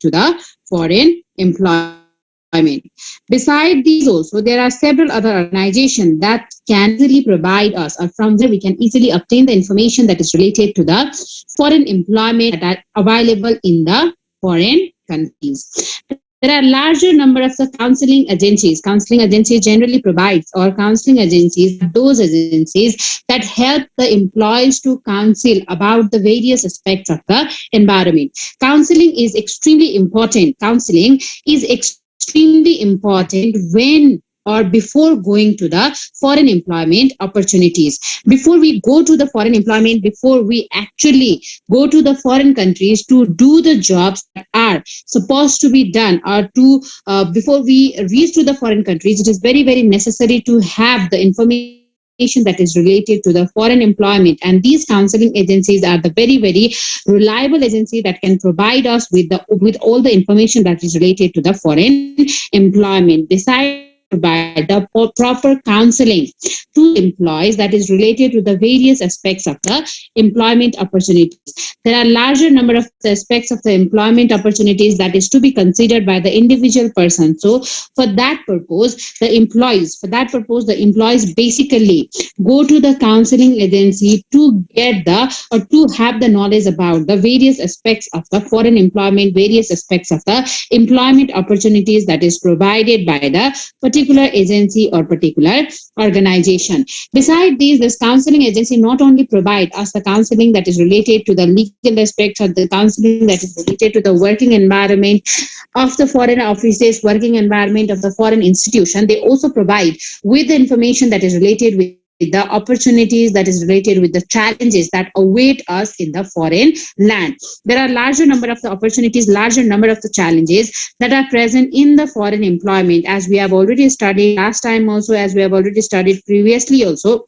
to the foreign employment. Beside these also, there are several other organizations that can easily provide us, or from where we can easily obtain the information that is related to the foreign employment that are available in the foreign countries. There are larger number of the counseling agencies. Counseling agencies generally provides, or counseling agencies, those agencies that help the employees to counsel about the various aspects of the environment. Counseling is extremely important. Counseling is extremely important when or before going to the foreign employment opportunities. Before we go to the foreign employment, before we actually go to the foreign countries to do the jobs that are supposed to be done, or to before we reach to the foreign countries, it is very, very necessary to have the information that is related to the foreign employment. And these counseling agencies are the very, very reliable agency that can provide us with all the information that is related to the foreign employment. Besides, provide the proper counseling to employees that is related to the various aspects of the employment opportunities. There are larger number of aspects of the employment opportunities that is to be considered by the individual person. So for that purpose, the employees basically go to the counseling agency to get the, or to have the knowledge about the various aspects of the foreign employment, various aspects of the employment opportunities that is provided by the particular agency or particular organization. Beside these, this counseling agency not only provide us the counseling that is related to the legal aspects, or the counseling that is related to the working environment of the foreign offices, working environment of the foreign institution, they also provide with the information that is related with the opportunities, that is related with the challenges that await us in the foreign land. There are larger number of the opportunities, larger number of the challenges that are present in the foreign employment, as we have already studied last time also, as we have already studied previously also.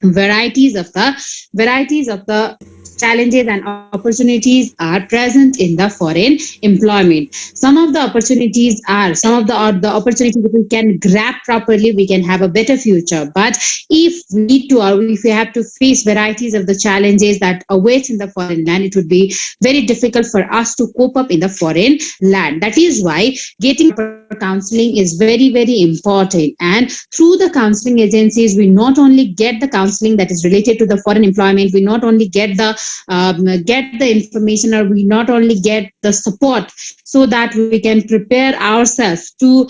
Varieties of the challenges and opportunities are present in the foreign employment. Some of the opportunities are, the opportunities that we can grab properly, we can have a better future. But if we need to, or if we have to face varieties of the challenges that awaits in the foreign land, it would be very difficult for us to cope up in the foreign land. That is why getting counseling is very, very important. And through the counseling agencies, we not only get the counseling that is related to the foreign employment, we not only get the information, or we not only get the support so that we can prepare ourselves to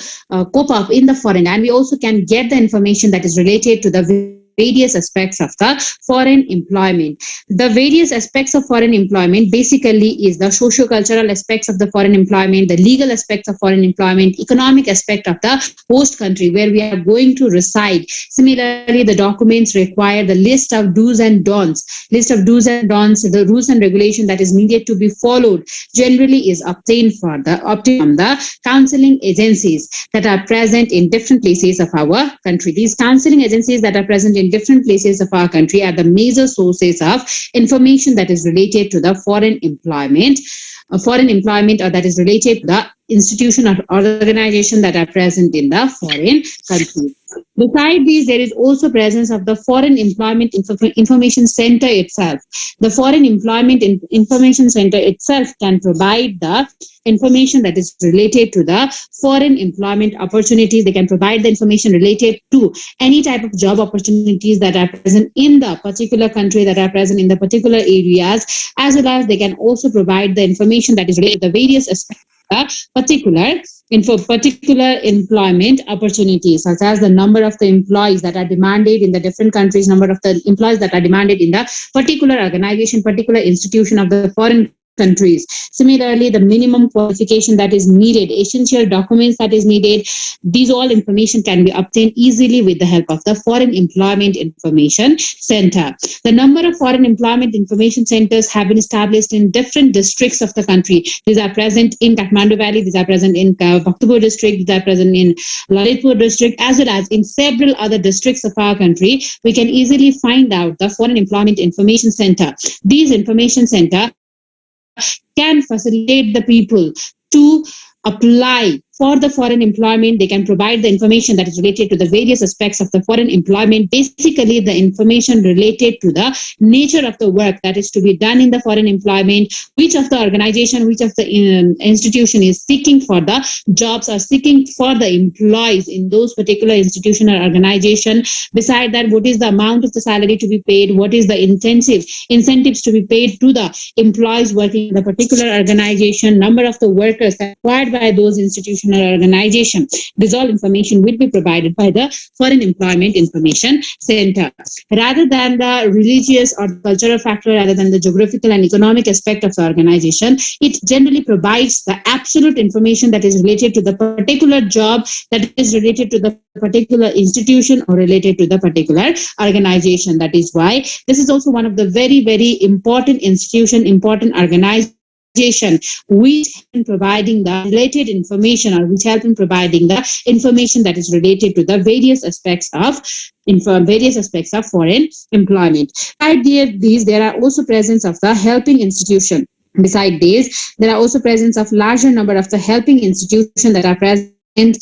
cope up in the foreign, and we also can get the information that is related to the various aspects of the foreign employment. The various aspects of foreign employment basically is the socio-cultural aspects of the foreign employment, the legal aspects of foreign employment, economic aspect of the host country where we are going to reside. Similarly, the documents require the list of do's and don'ts, the rules and regulation that is needed to be followed generally is obtained from the counseling agencies that are present in different places of our country. These counseling agencies that are present in different places of our country are the major sources of information that is related to the foreign employment, or that is related to the institution or organization that are present in the foreign country. Beside these, there is also presence of the Foreign Employment Information Center itself. The Foreign Employment Information Center itself can provide the information that is related to the foreign employment opportunities. They can provide the information related to any type of job opportunities that are present in the particular country, that are present in the particular areas, as well as they can also provide the information that is related to the various aspects particular employment opportunities, such as the number of the employees that are demanded in the different countries, number of the employees that are demanded in the particular organization, particular institution of the foreign countries. Similarly, the minimum qualification that is needed, essential documents that is needed, these all information can be obtained easily with the help of the Foreign Employment Information Center. The number of Foreign Employment Information Centers have been established in different districts of the country. These are present in Kathmandu Valley, these are present in Bhaktapur district, these are present in Lalitpur district, as well as in several other districts of our country. We can easily find out the Foreign Employment Information Center. These information center can facilitate the people to apply for the foreign employment. They can provide the information that is related to the various aspects of the foreign employment, basically the information related to the nature of the work that is to be done in the foreign employment, which of the organization, which of the institution is seeking for the jobs or seeking for the employees in those particular institution or organization. Beside that, what is the amount of the salary to be paid, what is the incentives to be paid to the employees working in the particular organization, number of the workers acquired by those institution or organization. This all information will be provided by the Foreign Employment Information Center. Rather than the religious or cultural factor, rather than the geographical and economic aspect of the organization, it generally provides the absolute information that is related to the particular job, that is related to the particular institution or related to the particular organization. That is why this is also one of the very, very important institution, important organization which in providing the related information, or which help in providing the information that is related to the various aspects of foreign employment. Beside these, there are also presence of the helping institution. Beside these, there are also presence of larger number of the helping institutions that are present in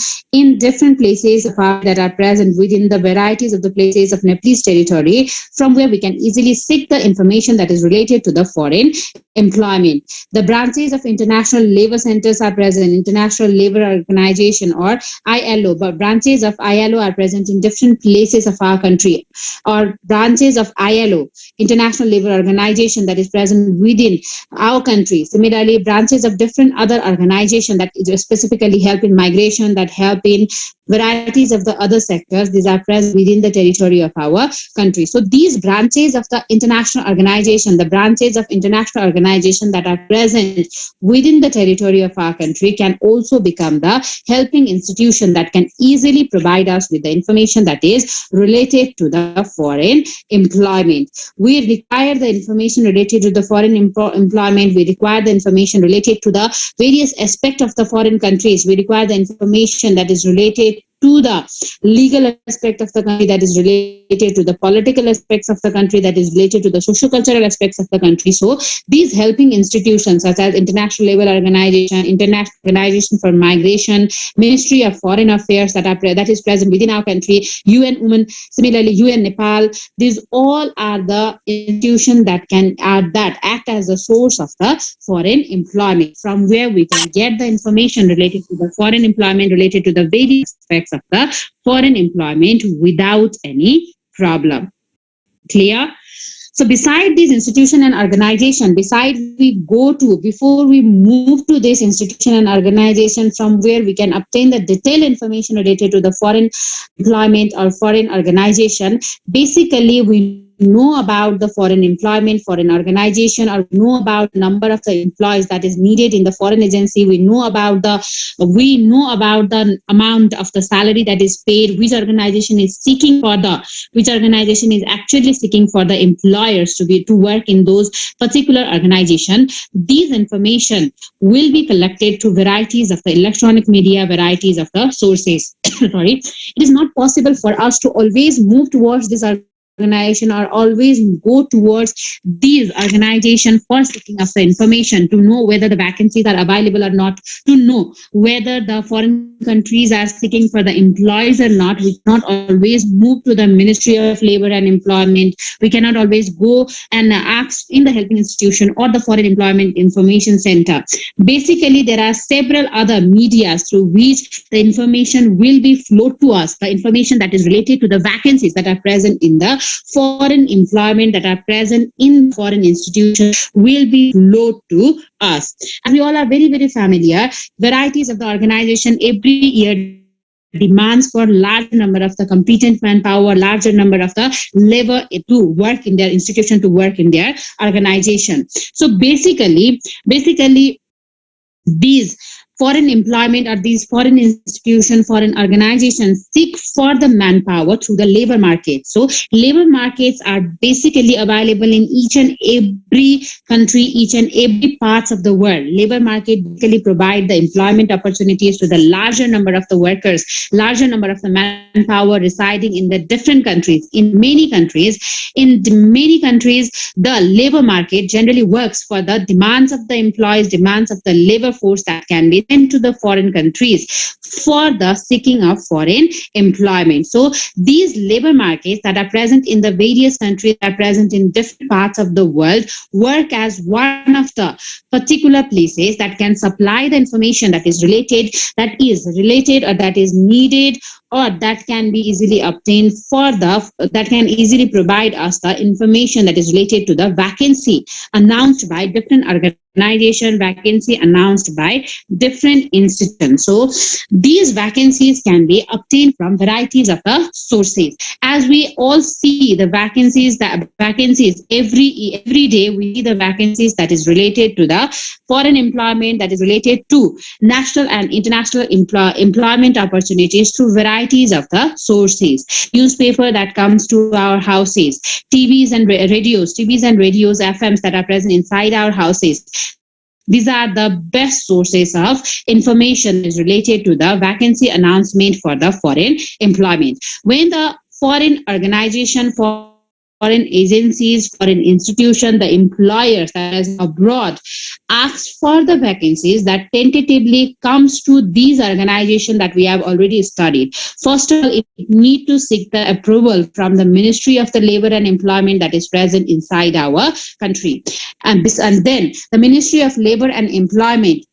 different places that are present within the varieties of the places of Nepalese territory, from where we can easily seek the information that is related to the foreign employment. The branches of International Labour Centers are present, International Labour Organization or ILO, but branches of ILO are present in different places of our country, or branches of ILO, International Labour Organization, that is present within our country. Similarly, branches of different other organizations that specifically help in migration, that help in varieties of the other sectors, these are present within the territory of our country. So these branches of the international organization, the branches of international organization that are present within the territory of our country, can also become the helping institution that can easily provide us with the information that is related to the foreign employment. We require the information related to the foreign employment. We require the information related to the various aspects of the foreign countries. We require the information that is related to the legal aspect of the country, that is related to the political aspects of the country, that is related to the socio-cultural aspects of the country. So these helping institutions such as International Labour Organization, International Organization for Migration, Ministry of Foreign Affairs that is present within our country, UN Women, similarly UN Nepal, these all are the institutions that act as the source of the foreign employment, from where we can get the information related to the foreign employment, related to the various aspects of the foreign employment without any problem. Clear? So beside these institution and organization, before we move to this institution and organization, from where we can obtain the detailed information related to the foreign employment or foreign organization, basically we know about the foreign employment, foreign organization, or know about the number of the employees that is needed in the foreign agency. We know about the amount of the salary that is paid, which organization is actually seeking for the employers to work in those particular organization. These information will be collected through varieties of the electronic media, varieties of the sources. Sorry, it is not possible for us to always move towards this organization or always go towards these organizations for seeking of the information, to know whether the vacancies are available or not, to know whether the foreign countries are seeking for the employees or not. We cannot always move to the Ministry of Labor and Employment. We cannot always go and ask in the helping institution or the Foreign Employment Information Center. Basically, there are several other medias through which the information will be flowed to us, the information that is related to the vacancies that are present in the foreign employment, that are present in foreign institutions, will be flowed to us. And we all are very, very familiar, varieties of the organization every year demands for large number of the competent manpower, larger number of the labor to work in their institution, to work in their organization. So basically these foreign employment or these foreign institutions, foreign organizations seek for the manpower through the labor market. So labor markets are basically available in each and every country, each and every parts of the world. Labor market basically provide the employment opportunities to the larger number of the workers, larger number of the manpower residing in the different countries. In many countries, the labor market generally works for the demands of the employees, demands of the labor force that can be given to the foreign countries for the seeking of foreign employment. So these labor markets that are present in the various countries, that are present in different parts of the world, work as one of the particular places that can supply the information that is related or that is needed or that can be easily obtained that can easily provide us the information that is related to the vacancy announced by different organization, vacancy announced by different institutions. So these vacancies can be obtained from varieties of the sources. As we all see the vacancies every day, we see the vacancies that is related to the foreign employment, that is related to national and international employment opportunities through varieties of the sources. Newspaper that comes to our houses, TVs and radios, FMs that are present inside our houses. These are the best sources of information is related to the vacancy announcement for the foreign employment. When the foreign organization, foreign agencies, foreign institution, the employers that is abroad asks for the vacancies, that tentatively comes to these organizations that we have already studied. First of all, it need to seek the approval from the Ministry of the Labor and Employment that is present inside our country. And then the Ministry of Labor and Employment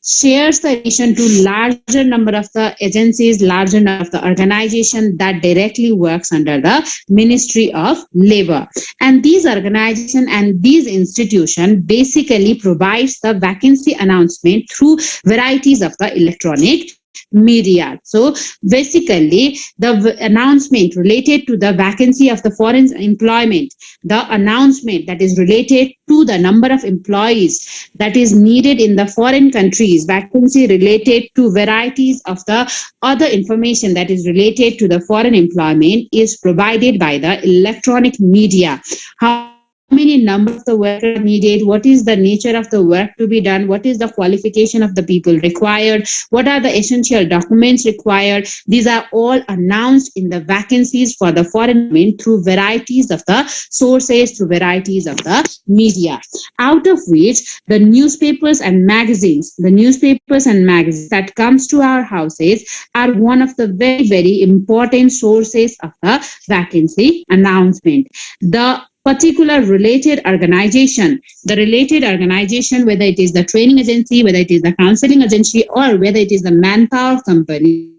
shares the information to larger number of the agencies, larger number of the organization that directly works under the Ministry of Labor. And these organization and these institution basically provides the vacancy announcement through varieties of the electronic media. So basically the announcement related to the vacancy of the foreign employment, the announcement that is related to the number of employees that is needed in the foreign countries, vacancy related to varieties of the other information that is related to the foreign employment is provided by the electronic media. How many number of the workers needed, what is the nature of the work to be done, what is the qualification of the people required, what are the essential documents required. These are all announced in the vacancies for the foreign employment through varieties of the sources, through varieties of the media, out of which the newspapers and magazines that comes to our houses are one of the very, very important sources of the vacancy announcement. The particular related organization, whether it is the training agency, whether it is the counseling agency, or whether it is the manpower company,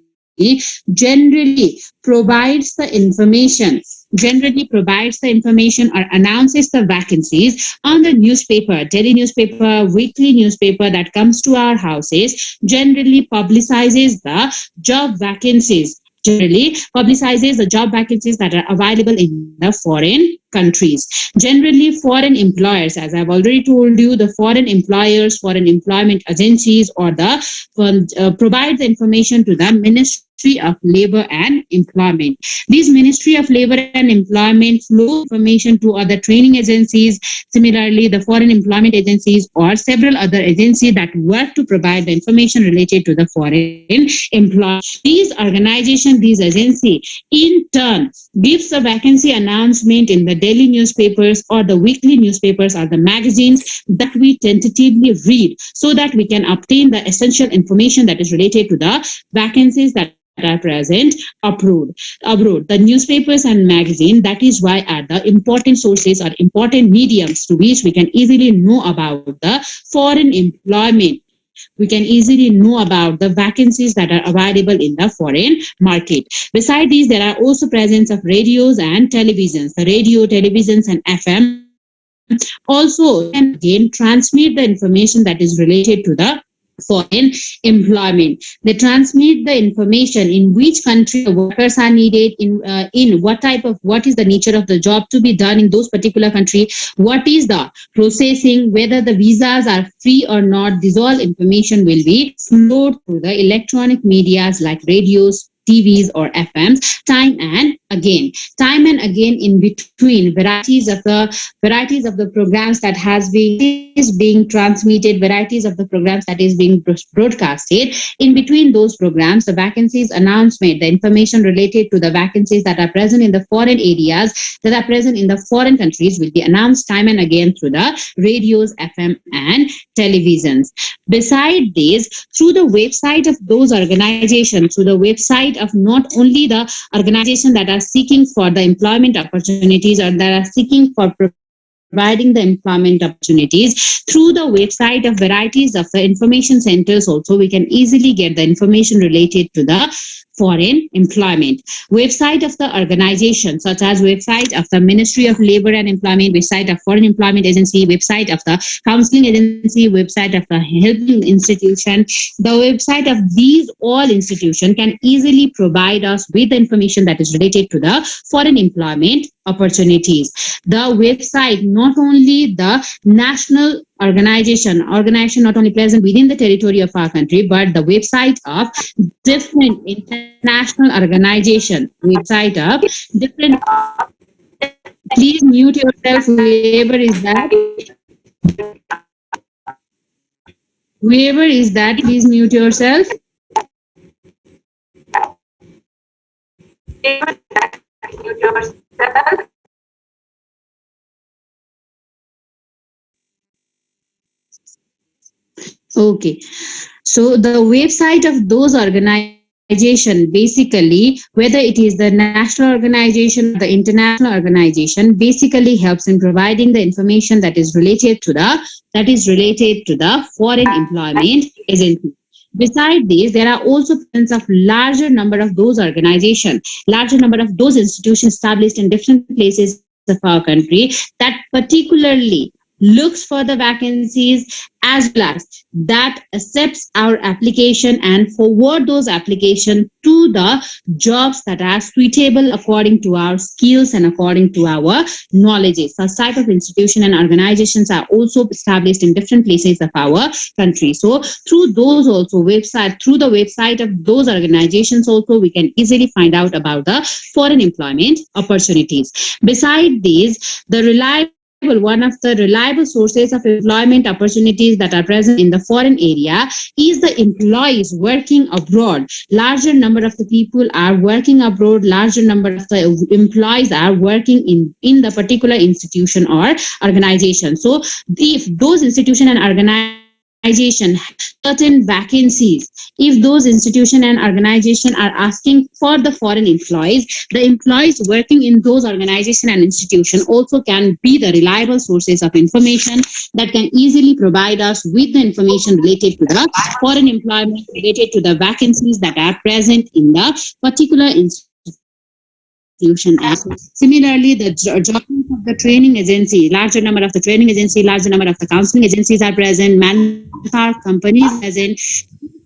generally provides the information or announces the vacancies on the newspaper, daily newspaper, weekly newspaper that comes to our houses, generally publicizes the job vacancies that are available in the foreign countries. Generally, foreign employers, as I've already told you, the foreign employers, foreign employment agencies, or the provide the information to the Ministry of Labor and Employment. These Ministry of Labor and Employment flow information to other training agencies, similarly the foreign employment agencies or several other agencies that work to provide the information related to the foreign employment. These organizations, these agencies, in turn gives the vacancy announcement in the daily newspapers or the weekly newspapers or the magazines that we tentatively read, so that we can obtain the essential information that is related to the vacancies that are present abroad. The newspapers and magazine, that is why are the important sources or important mediums to which we can easily know about the foreign employment. We can easily know about the vacancies that are available in the foreign market. Besides these, there are also presence of radios and televisions. The radio, televisions, and FM also can again transmit the information that is related to the foreign employment. They transmit the information in which country the workers are needed, in what is the nature of the job to be done in those particular country, what is the processing, whether the visas are free or not. This all information will be flowed through the electronic medias like radios, TVs or FMs, time and again, time and again, in between varieties of the programs that has been is being transmitted, varieties of the programs that is being broadcasted. In between those programs, the vacancies announcement, the information related to the vacancies that are present in the foreign areas, that are present in the foreign countries, will be announced time and again through the radios, FM, and televisions. Beside this, through the website of those organizations, through the website of not only the organization that are seeking for the employment opportunities or that are seeking for providing the employment opportunities, through the website of varieties of the information centers also, we can easily get the information related to the foreign employment. Website of the organization, such as website of the Ministry of Labor and Employment, website of Foreign Employment Agency, website of the Counseling Agency, website of the Helping Institution. The website of these all institutions can easily provide us with the information that is related to the foreign employment opportunities. The website, not only the national organization not only present within the territory of our country, but the website of different international organization, website of different. Please mute yourself, whoever is that, please mute yourself. Okay. So the website of those organization, basically, whether it is the national organization or the international organization, basically helps in providing the information that is related to the foreign employment agency. Beside this, there are also presence of larger number of those organizations, larger number of those institutions established in different places of our country, that particularly looks for the vacancies, as well as that accepts our application and forward those applications to the jobs that are suitable according to our skills and according to our knowledges. Such type of institution and organizations are also established in different places of our country. So through the website of those organizations also, we can easily find out about the foreign employment opportunities. Beside these, one of the reliable sources of employment opportunities that are present in the foreign area is the employees working abroad. Larger number of the people are working abroad, larger number of the employees are working in the particular institution or organization. So if those institution and organization have certain vacancies, if those institution and organization are asking for the foreign employees, the employees working in those organization and institution also can be the reliable sources of information that can easily provide us with the information related to the foreign employment, related to the vacancies that are present in the particular institution. And similarly, the job of the training agency, larger number of the training agency, larger number of the counseling agencies are present, manpower companies present.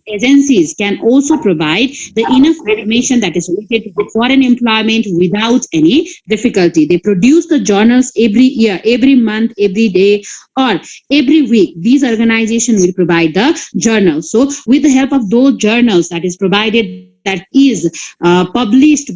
Agencies can also provide the enough information that is related to the foreign employment without any difficulty. They produce the journals every year, every month, every day, or every week. These organizations will provide the journals. So with the help of those journals that is provided, that is published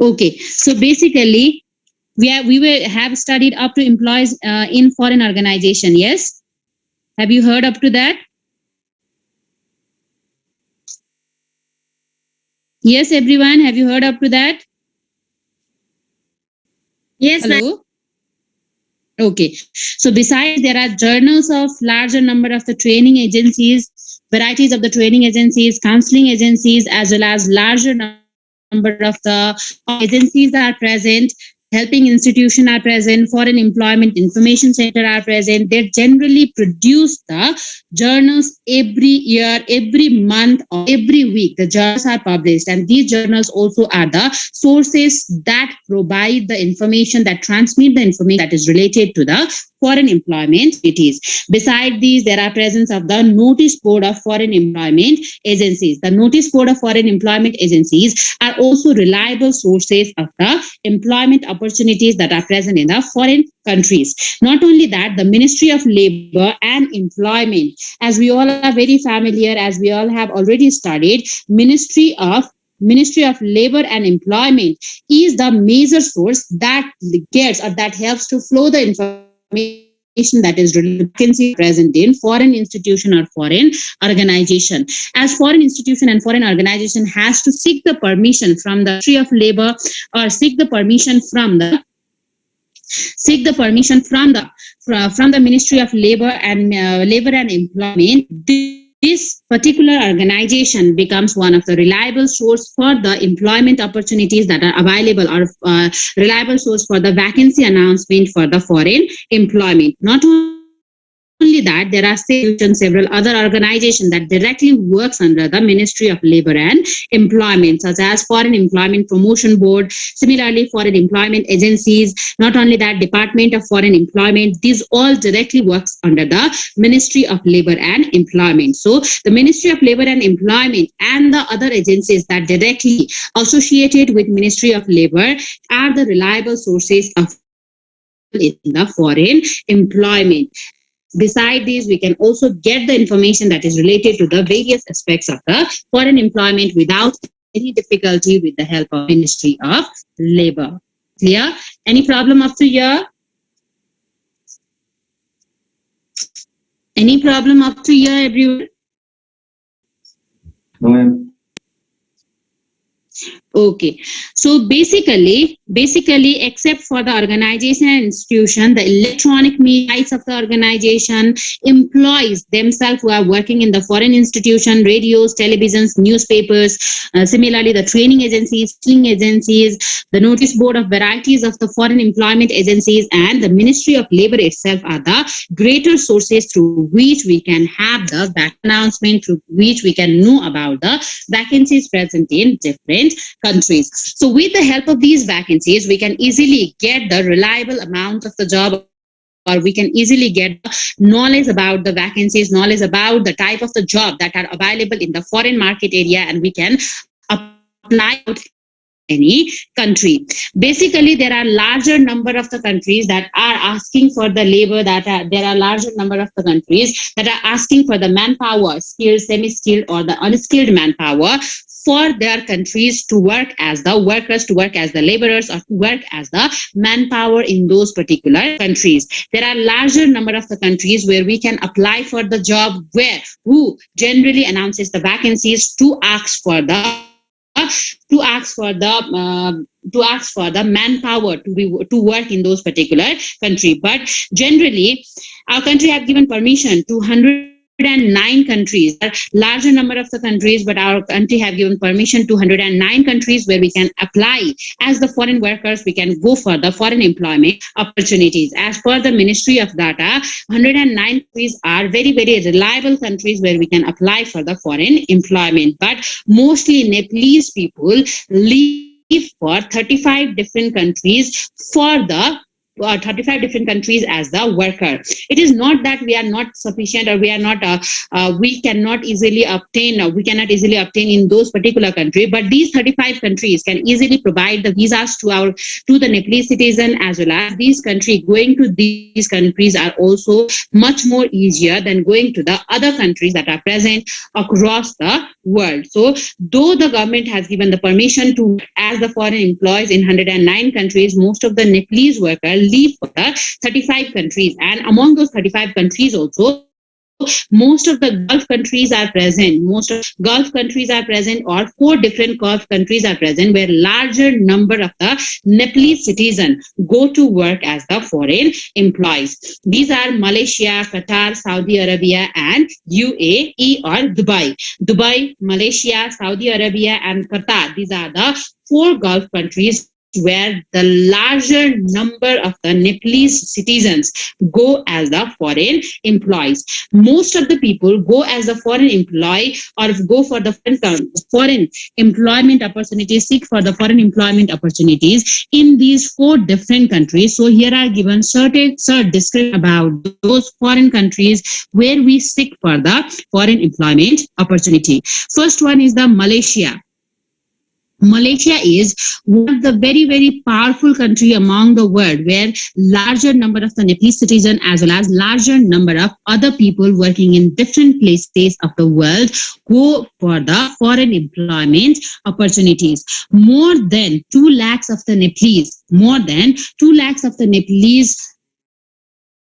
Okay, so basically, we have studied up to employees in foreign organization. Yes, have you heard up to that? Yes, everyone, have you heard up to that? Yes, ma'am. Hello. Okay, so besides there are journals of larger number of the training agencies, varieties of the training agencies, counseling agencies, as well as larger number of the agencies are present, helping institution are present, foreign employment information center are present. They generally produce the journals every year, every month, or every week. The journals are published, and these journals also are the sources that provide the information, that transmit the information that is related to the foreign employment treaties. Beside these, there are presence of the notice board of foreign employment agencies. The notice board of foreign employment agencies are also reliable sources of the employment opportunities that are present in the foreign countries. Not only that, the Ministry of Labor and Employment, as we all are very familiar, as we all have already studied, Ministry of Labor and Employment is the major source that gets or that helps to flow the information that is vacancy present in foreign institution or foreign organization. As foreign institution and foreign organization has to seek the permission from the Ministry of Labor, or seek the Ministry of Labor and Employment, this particular organization becomes one of the reliable source for the employment opportunities that are available, or reliable source for the vacancy announcement for the foreign employment. Not only that, there are several other organizations that directly works under the Ministry of Labor and Employment, such as Foreign Employment Promotion Board, similarly foreign employment agencies. Not only that, Department of Foreign Employment, these all directly works under the Ministry of Labor and Employment. So the Ministry of Labor and Employment and the other agencies that directly associated with Ministry of Labor are the reliable sources of in the foreign employment. Beside these, we can also get the information that is related to the various aspects of the foreign employment without any difficulty, with the help of Ministry of Labor. Clear? Any problem up to here? Any problem up to here, everyone? No, ma'am. Okay, so basically, except for the organization and institution, the electronic media of the organization, employees themselves who are working in the foreign institution, radios, televisions, newspapers, similarly the training agencies, the notice board of varieties of the foreign employment agencies, and the Ministry of Labor itself are the greater sources through which we can have the back announcement, through which we can know about the vacancies present in different countries. So with the help of these vacancies, we can easily get the reliable amount of the job, or we can easily get knowledge about the vacancies, knowledge about the type of the job that are available in the foreign market area, and we can apply out any country. Basically, there are larger number of the countries that are asking for the labor, there are larger number of the countries that are asking for the manpower, skilled, semi-skilled, or the unskilled manpower for their countries to work as the workers, to work as the laborers, or to work as the manpower in those particular countries. There are larger number of the countries where we can apply for the job, who generally announces the vacancies to ask for the manpower to work in those particular country. But generally, our country have given permission to 109 countries, larger number of the countries, but our country have given permission to 109 countries where we can apply as the foreign workers. We can go for the foreign employment opportunities. As per the Ministry of Data, 109 countries are very, very reliable countries where we can apply for the foreign employment. But mostly Nepalese people leave for 35 different countries for the 35 different countries as the worker. It is not that we are not sufficient, or we are not we cannot easily obtain in those particular country, but these 35 countries can easily provide the visas to the Nepalese citizen, as well as these countries. Going to these countries are also much more easier than going to the other countries that are present across the world. So though the government has given the permission to as the foreign employees in 109 countries, most of the Nepalese workers leave for the 35 countries, and among those 35 countries also, most of the Gulf countries are present. Most of Gulf countries are present, or 4 different Gulf countries are present, where larger number of the Nepalese citizens go to work as the foreign employees. These are Malaysia, Qatar, Saudi Arabia, and UAE or Dubai. Dubai, Malaysia, Saudi Arabia, and Qatar. These are the 4 Gulf countries where the larger number of the Nepalese citizens go as the foreign employees. Most of the people go as a foreign employee, or go for the foreign employment opportunities, seek for the foreign employment opportunities in these 4 different countries. So here are given certain description about those foreign countries where we seek for the foreign employment opportunity. First one is the Malaysia. Malaysia is one of the very, very powerful country among the world, where larger number of the Nepalese citizens, as well as larger number of other people working in different places of the world, go for the foreign employment opportunities. More than 2 lakhs of the Nepalese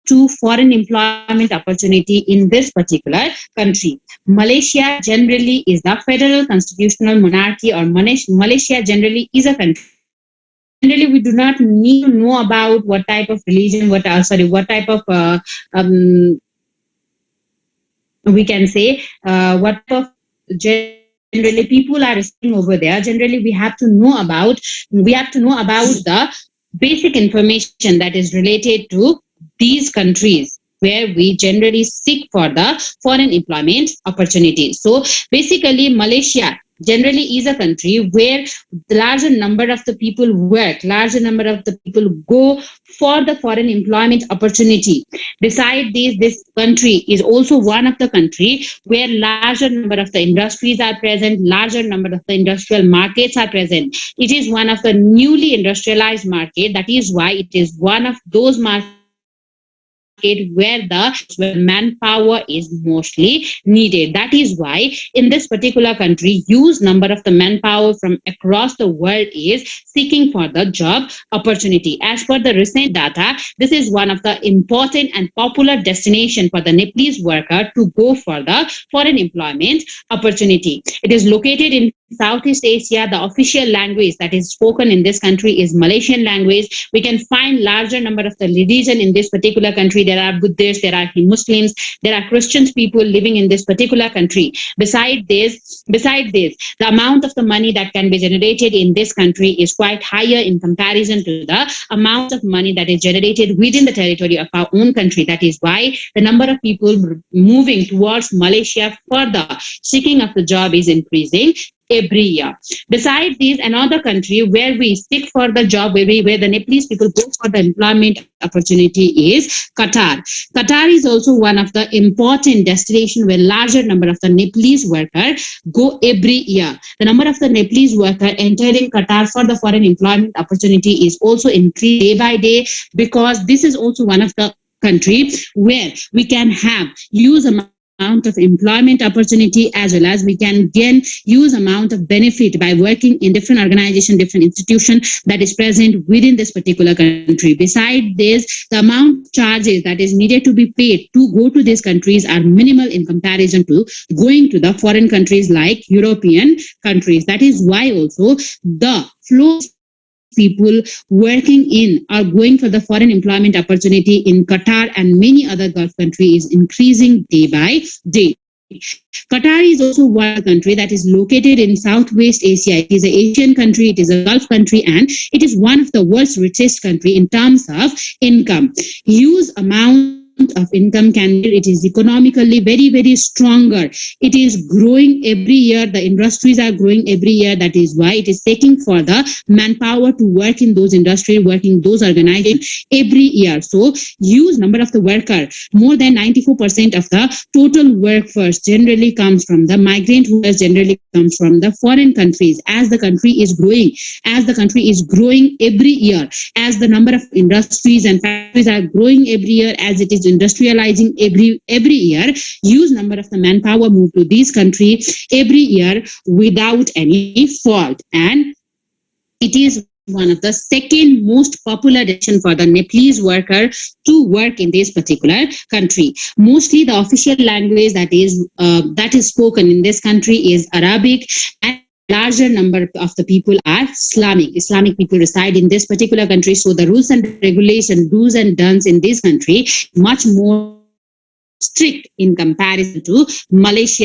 to foreign employment opportunity in this particular country. Malaysia generally is the federal constitutional monarchy, or Malaysia generally is a country. Generally, we do not need to know about what type of religion, what type of we can say what type of generally people are staying over there. Generally, we have to know about the basic information that is related to these countries where we generally seek for the foreign employment opportunities. So basically, Malaysia generally is a country where the larger number of the people work, larger number of the people go for the foreign employment opportunity. Besides this country is also one of the country where larger number of the industries are present, larger number of the industrial markets are present. It is one of the newly industrialized market. That is why it is one of those markets where manpower is mostly needed. That is why in this particular country, huge number of the manpower from across the world is seeking for the job opportunity. As per the recent data, this is one of the important and popular destination for the Nepalese worker to go for the foreign employment opportunity. It is located in Southeast Asia. The official language that is spoken in this country is Malaysian language. We can find larger number of the religion in this particular country. There are Buddhists, there are Muslims, there are Christian people living in this particular country. Besides this, the amount of the money that can be generated in this country is quite higher in comparison to the amount of money that is generated within the territory of our own country. That is why the number of people moving towards Malaysia for the seeking of the job is increasing every year. Besides this, another country where we seek for the job, where the Nepalese people go for the employment opportunity is Qatar. Qatar is also one of the important destinations where larger number of the Nepalese workers go every year. The number of the Nepalese workers entering Qatar for the foreign employment opportunity is also increased day by day, because this is also one of the country where we can have huge amount of employment opportunity, as well as we can gain huge amount of benefit by working in different organizations, different institutions that is present within this particular country. Besides this, the amount of charges that is needed to be paid to go to these countries are minimal in comparison to going to the foreign countries like European countries. That is why also the flow people working in or going for the foreign employment opportunity in Qatar and many other Gulf countries is increasing day by day. Qatar is also one country that is located in Southwest Asia. It is an Asian country, it is a Gulf country, and it is one of the world's richest country in terms of income. Huge amount of income can it is economically very, very stronger. It is growing every year. The industries are growing every year. That is why it is taking for the manpower to work in those industries, working those organizations every year. So huge number of the worker, more than 94% of the total workforce generally comes from the migrant workers, generally comes from the foreign countries. As the country is growing every year, as the number of industries and factories are growing every year, as it is industrializing every year, huge number of the manpower move to this country every year without any fault. And it is one of the second most popular destination for the Nepalese worker to work in this particular country. Mostly the official language that is spoken in this country is Arabic, and larger number of the people are Islamic people reside in this particular country. So the rules and regulation, do's and don'ts in this country much more strict in comparison to Malaysia